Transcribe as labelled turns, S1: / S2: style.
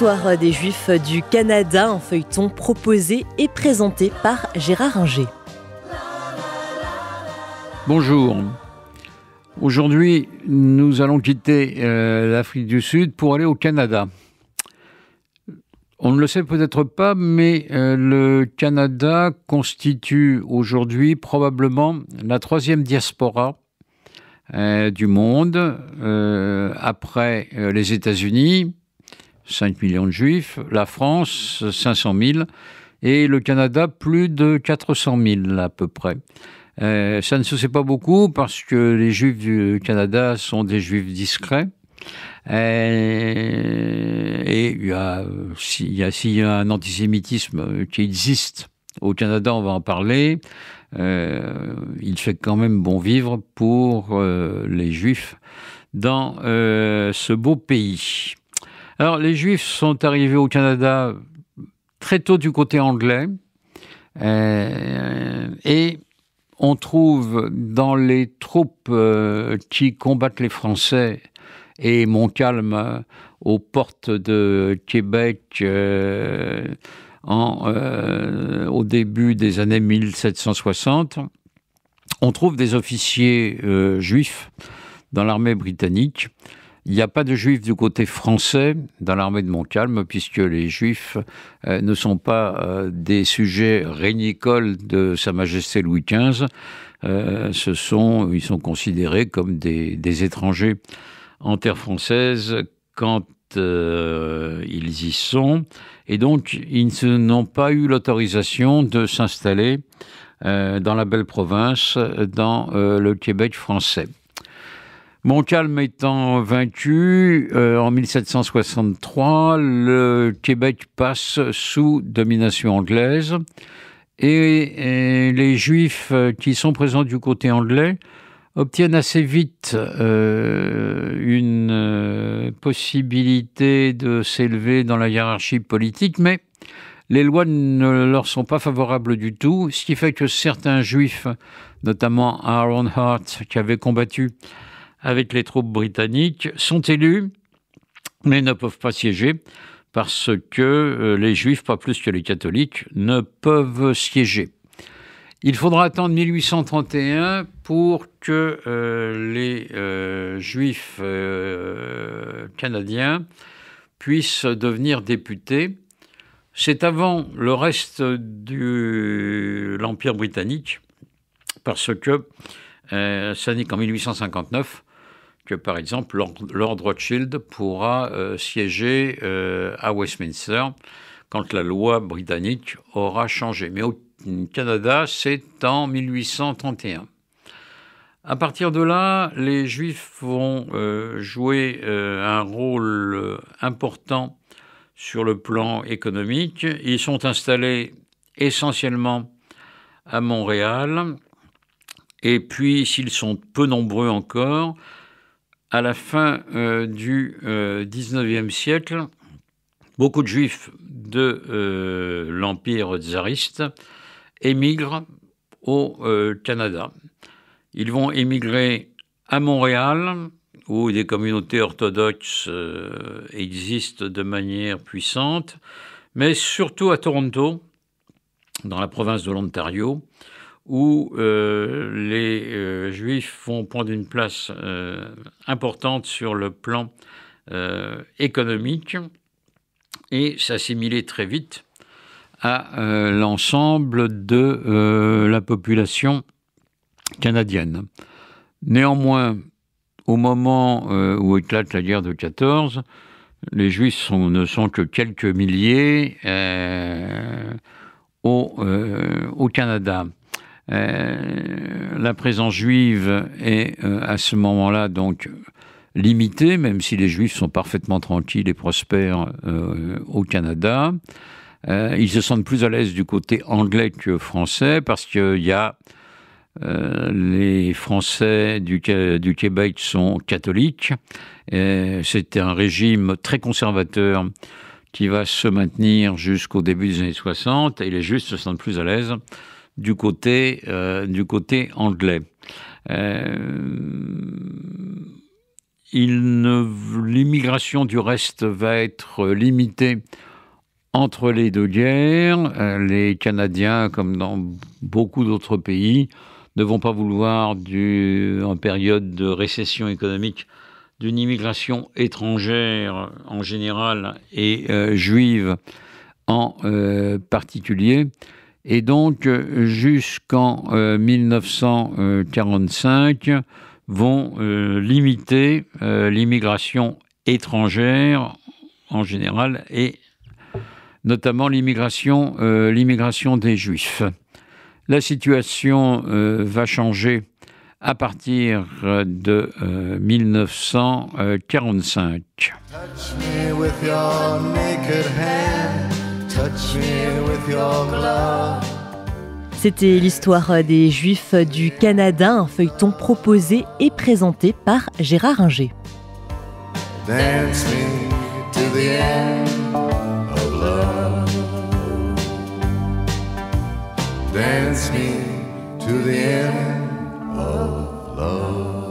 S1: L'histoire des Juifs du Canada, un feuilleton proposé et présenté par Gérard Inger.
S2: Bonjour. Aujourd'hui, nous allons quitter l'Afrique du Sud pour aller au Canada. On ne le sait peut-être pas, mais le Canada constitue aujourd'hui probablement la troisième diaspora du monde, après les États-Unis, 5 millions de Juifs, la France, 500 000, et le Canada, plus de 400 000 à peu près. Ça ne se sait pas beaucoup parce que les Juifs du Canada sont des Juifs discrets. Et s'il y a un antisémitisme qui existe au Canada, on va en parler. Il fait quand même bon vivre pour les Juifs dans ce beau pays. Alors, les Juifs sont arrivés au Canada très tôt du côté anglais et on trouve dans les troupes qui combattent les Français et Montcalm aux portes de Québec au début des années 1760, on trouve des officiers juifs dans l'armée britannique. Il n'y a pas de juifs du côté français dans l'armée de Montcalm, puisque les juifs ne sont pas des sujets régnicoles de Sa Majesté Louis XV. Ils sont considérés comme des étrangers en terre française quand ils y sont. Et donc, ils n'ont pas eu l'autorisation de s'installer dans la belle province, dans le Québec français. Montcalm étant vaincu en 1763, le Québec passe sous domination anglaise et les Juifs qui sont présents du côté anglais obtiennent assez vite une possibilité de s'élever dans la hiérarchie politique, mais les lois ne leur sont pas favorables du tout, ce qui fait que certains Juifs, notamment Aaron Hart, qui avait combattu avec les troupes britanniques, sont élus, mais ne peuvent pas siéger parce que les Juifs, pas plus que les catholiques, ne peuvent siéger. Il faudra attendre 1831 pour que les Juifs canadiens puissent devenir députés. C'est avant le reste de l'Empire britannique, parce que ça n'est qu'en 1859 que, par exemple, Lord Rothschild pourra siéger à Westminster quand la loi britannique aura changé. Mais au Canada, c'est en 1831. À partir de là, les Juifs vont jouer un rôle important sur le plan économique. Ils sont installés essentiellement à Montréal. Et puis, s'ils sont peu nombreux encore, à la fin du XIXe siècle, beaucoup de Juifs de l'Empire tsariste émigrent au Canada. Ils vont émigrer à Montréal, où des communautés orthodoxes existent de manière puissante, mais surtout à Toronto, dans la province de l'Ontario, où les Juifs vont prendre une place importante sur le plan économique et s'assimiler très vite à l'ensemble de la population canadienne. Néanmoins, au moment où éclate la guerre de 14, les Juifs ne sont que quelques milliers au Canada. La présence juive est à ce moment-là donc limitée, même si les Juifs sont parfaitement tranquilles et prospères au Canada. Ils se sentent plus à l'aise du côté anglais que français parce qu'il y a les Français du Québec sont catholiques. C'est un régime très conservateur qui va se maintenir jusqu'au début des années 60 et les Juifs se sentent plus à l'aise du côté anglais. l'immigration du reste va être limitée entre les deux guerres. Les Canadiens, comme dans beaucoup d'autres pays, ne vont pas vouloir, en période de récession économique, d'une immigration étrangère en général et juive en particulier. Et donc, jusqu'en 1945, vont limiter l'immigration étrangère en général et notamment l'immigration des Juifs. La situation va changer à partir de 1945.
S3: Touch me with your naked hand, touch me with your glove.
S1: C'était l'histoire des Juifs du Canada, un feuilleton proposé et présenté par Gérard Inger.
S3: Dance me to the end of love. Dance me to the end of love.